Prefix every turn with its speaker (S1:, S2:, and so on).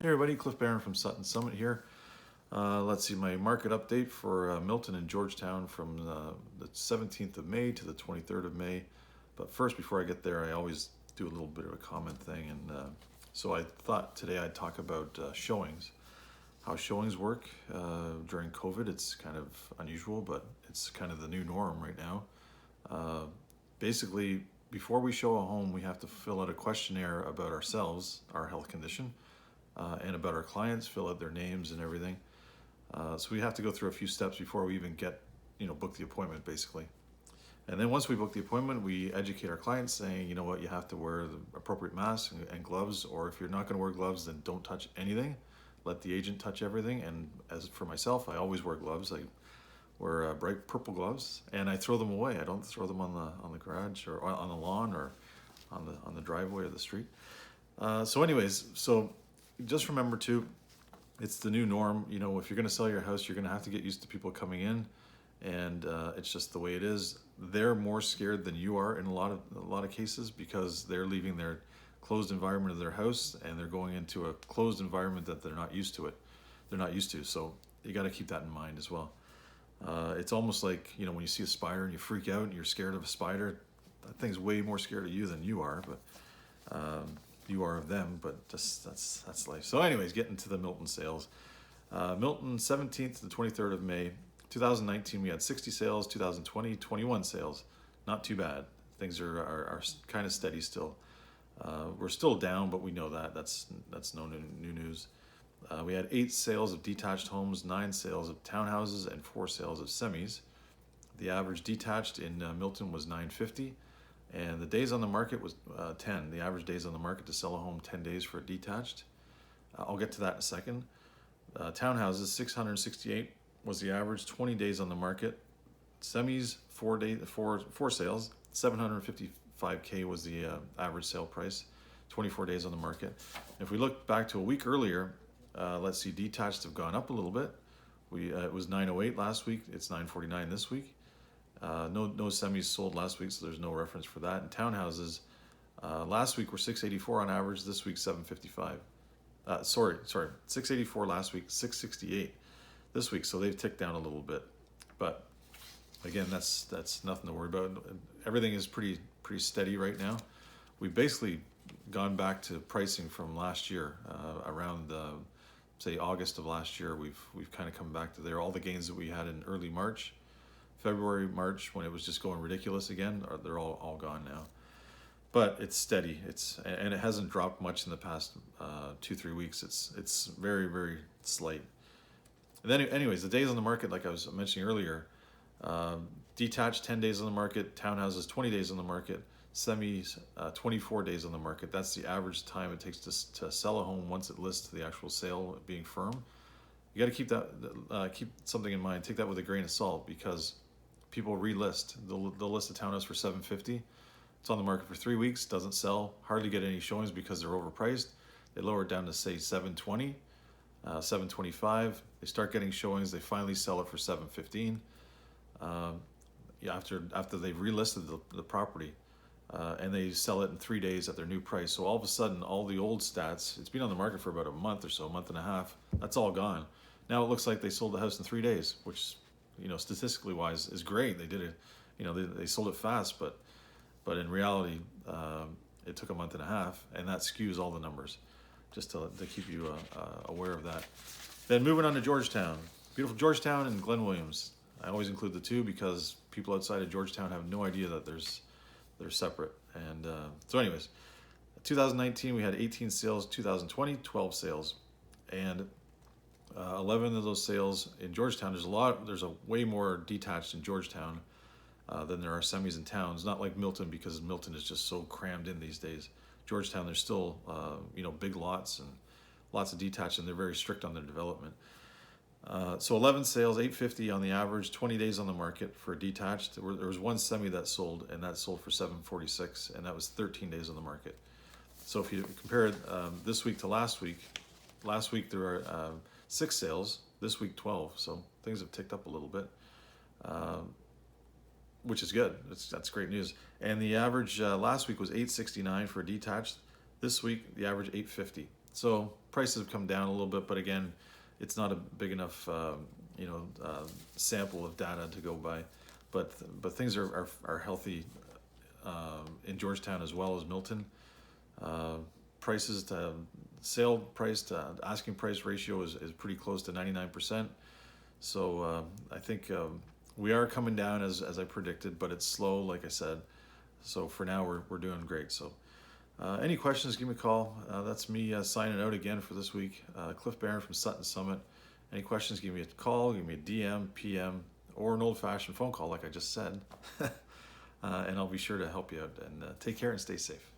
S1: Hey everybody, Cliff Barron from Sutton Summit here. Let's see my market update for Milton and Georgetown from the 17th of May to the 23rd of May. But first, before I get there, I always do a little bit of a comment thing. And so I thought today I'd talk about showings, how showings work during COVID. It's kind of unusual, but it's kind of the new norm right now. Basically, before we show a home, we have to fill out a questionnaire about ourselves, our health condition, and about our clients, fill out their names and everything. So we have to go through a few steps before we even book the appointment basically. And then once we book the appointment, we educate our clients saying, you know what, you have to wear the appropriate mask and gloves, or if you're not gonna wear gloves, then don't touch anything. Let the agent touch everything. And as for myself, I always wear gloves. I wear bright purple gloves, and I throw them away. I don't throw them on the garage or on the lawn or on the driveway or the street. So just remember too, it's the new norm. You know, if you're going to sell your house, you're going to have to get used to people coming in, and it's just the way it is. They're more scared than you are in a lot of cases, because they're leaving their closed environment of their house and they're going into a closed environment that they're not used to. So you got to keep that in mind as well. It's almost like, you know, when you see a spider and you freak out and you're scared of a spider, that thing's way more scared of you than you are, but you are of them, but just that's life. So anyways, getting to the Milton sales. Milton, 17th to the 23rd of May, 2019, we had 60 sales, 2020, 21 sales. Not too bad. Things are kind of steady still. We're still down, but we know that. That's no new news. We had 8 sales of detached homes, 9 sales of townhouses, and 4 sales of semis. The average detached in Milton was 950. And the days on the market was 10. The average days on the market to sell a home, 10 days for a detached. I'll get to that in a second. Townhouses, 668 was the average, 20 days on the market. Semis, 4 sales, 755K was the average sale price, 24 days on the market. If we look back to a week earlier, let's see, detached have gone up a little bit. It was 908 last week, it's 949 this week. No semis sold last week, so there's no reference for that. And townhouses, last week were 684 on average. This week 755. Sorry, 684 last week, 668 this week. So they've ticked down a little bit, but again, that's nothing to worry about. Everything is pretty steady right now. We've basically gone back to pricing from last year, around say August of last year. We've kind of come back to there. All the gains that we had in early March. February, March, when it was just going ridiculous again, they're all gone now. But it's steady. And it hasn't dropped much in the past 2-3 weeks. It's very, very slight. And then, anyways, the days on the market, like I was mentioning earlier, detached 10 days on the market, townhouses 20 days on the market, semis 24 days on the market. That's the average time it takes to sell a home once it lists to the actual sale being firm. You got to keep something in mind. Take that with a grain of salt, because people relist. They'll list a townhouse for $750. It's on the market for 3 weeks, doesn't sell, hardly get any showings because they're overpriced. They lower it down to say $720, $725. They start getting showings. They finally sell it for $715. After they've relisted the property, and they sell it in 3 days at their new price. So all of a sudden, all the old stats, it's been on the market for about a month or so, a month and a half, that's all gone. Now it looks like they sold the house in 3 days, which, you know, statistically wise is great. They did it, you know, they sold it fast, but in reality, it took a month and a half, and that skews all the numbers, just to keep you aware of that. Then moving on to Georgetown, beautiful Georgetown and Glen Williams. I always include the two because people outside of Georgetown have no idea that they're separate. And so anyways, 2019 we had 18 sales, 2020 12 sales, and 11 of those sales in Georgetown. There's a way more detached in Georgetown than there are semis in towns. Not like Milton, because Milton is just so crammed in these days. Georgetown, there's still big lots and lots of detached, and they're very strict on their development. So 11 sales, 850 on the average, 20 days on the market for detached. There was one semi that sold, and that sold for 746, and that was 13 days on the market. So if you compare it this week to last week there were 6 sales, this week 12. So things have ticked up a little bit, which is good. That's great news. And the average last week was 869 for detached. This week the average 850. So prices have come down a little bit, but again, it's not a big enough sample of data to go by. But things are healthy in Georgetown as well as Milton. Prices to sale price to asking price ratio is pretty close to 99%. So I think we are coming down as I predicted, but it's slow, like I said. So for now, we're doing great. So any questions, give me a call. That's me signing out again for this week. Cliff Barron from Sutton Summit. Any questions, give me a call, give me a DM, PM, or an old-fashioned phone call, like I just said. And I'll be sure to help you out. And take care and stay safe.